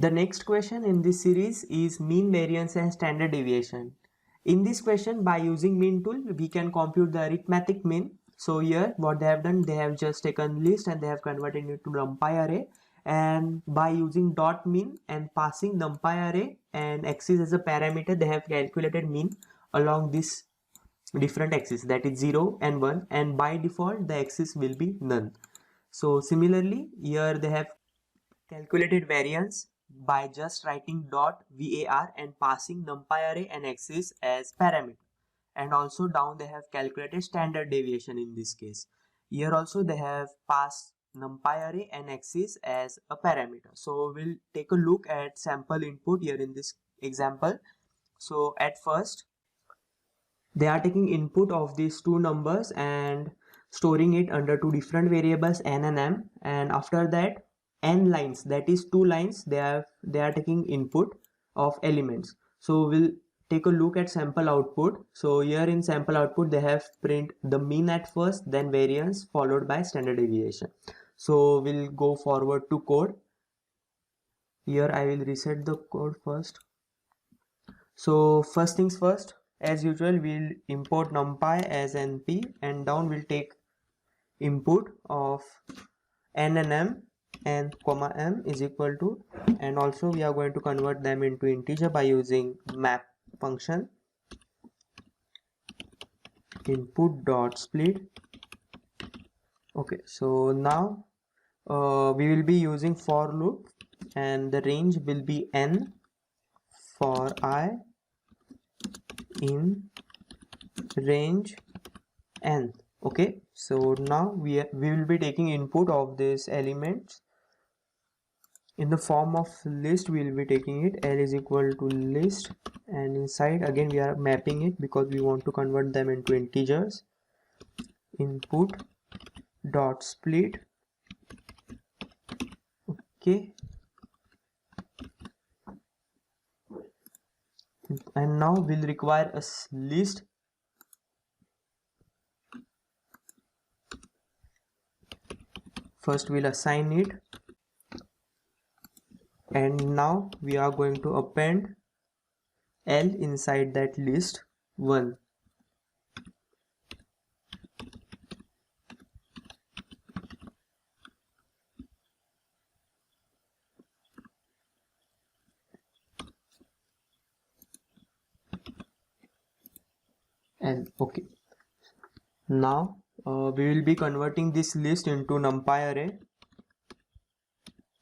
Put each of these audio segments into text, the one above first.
The next question in this series is mean, variance and standard deviation. In this question, by using mean tool, we can compute the arithmetic mean. So here what they have done, they have just taken list and they have converted it to numpy array, and by using dot mean and passing numpy array and axis as a parameter, they have calculated mean along this different axis, that is 0 and 1, and by default the axis will be none. So similarly here they have calculated variance by just writing dot var and passing numpy array and axis as parameter, and also down they have calculated standard deviation. In this case here also they have passed numpy array and axis as a parameter. So we'll take a look at sample input here in this example. So at first they are taking input of these two numbers and storing it under two different variables n and m, and after that n lines, that is 2 lines, they are taking input of elements. So we'll take a look at sample output. So here in sample output they have print the mean at first, then variance, followed by standard deviation. So we'll go forward to code. Here I will reset the code first. So first things first, as usual we'll import numpy as np, and down we'll take input of n and m, and comma m is equal to, and also we are going to convert them into integer by using map function. Input dot split. Okay, so now we will be using for loop, and the range will be n for I in range n. Okay, so now we will be taking input of this elements in the form of list. We will be taking it, l is equal to list, and inside again we are mapping it because we want to convert them into integers. Input dot split. Okay, and now we'll require a list. First we'll assign it, and now we are going to append L inside that list 1. And okay, now we will be converting this list into numpy array.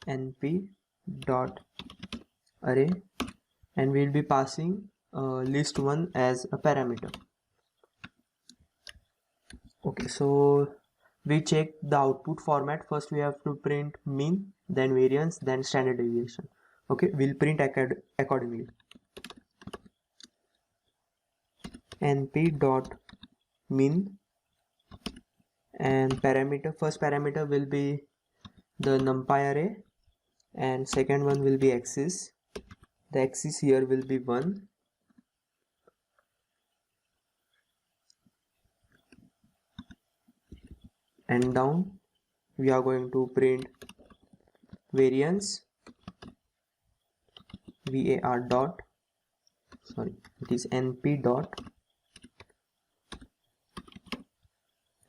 Np dot array, and we will be passing list1 as a parameter. Okay, so we check the output format. First we have to print mean, then variance, then standard deviation. Okay, we'll print accordingly. Np dot mean, and parameter, first parameter will be the numpy array, and second one will be axis. The axis here will be 1. And down we are going to print variance, var dot, sorry, it is np dot,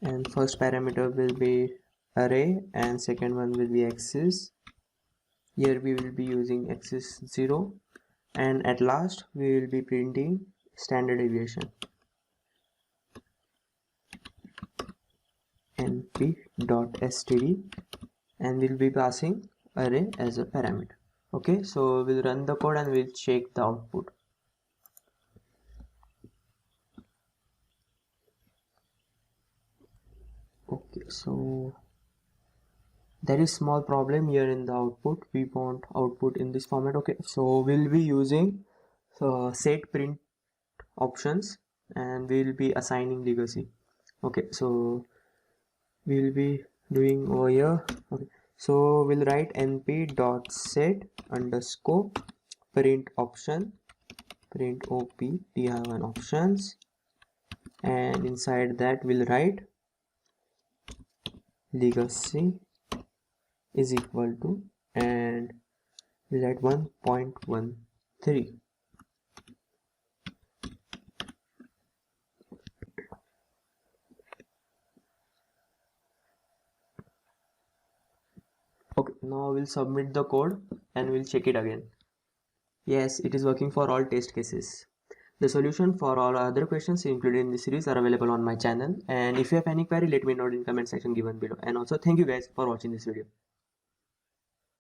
and first parameter will be array and second one will be axis. Here we will be using axis 0, and at last we will be printing standard deviation, np.std, and we'll be passing array as a parameter. Okay, so we'll run the code and we'll check the output. Okay, so there is small problem here in the output. We want output in this format. Okay, so we'll be using set print options, and we'll be assigning legacy. Okay, so we'll be doing over here. Okay, so we'll write np dot set underscore print option, print op dir1 options, and inside that we'll write legacy is equal to, and is at 1.13. Okay, now we'll submit the code and we'll check it again. Yes, it is working for all test cases. The solution for all other questions included in this series are available on my channel, and if you have any query, let me know in comment section given below. And also thank you guys for watching this video.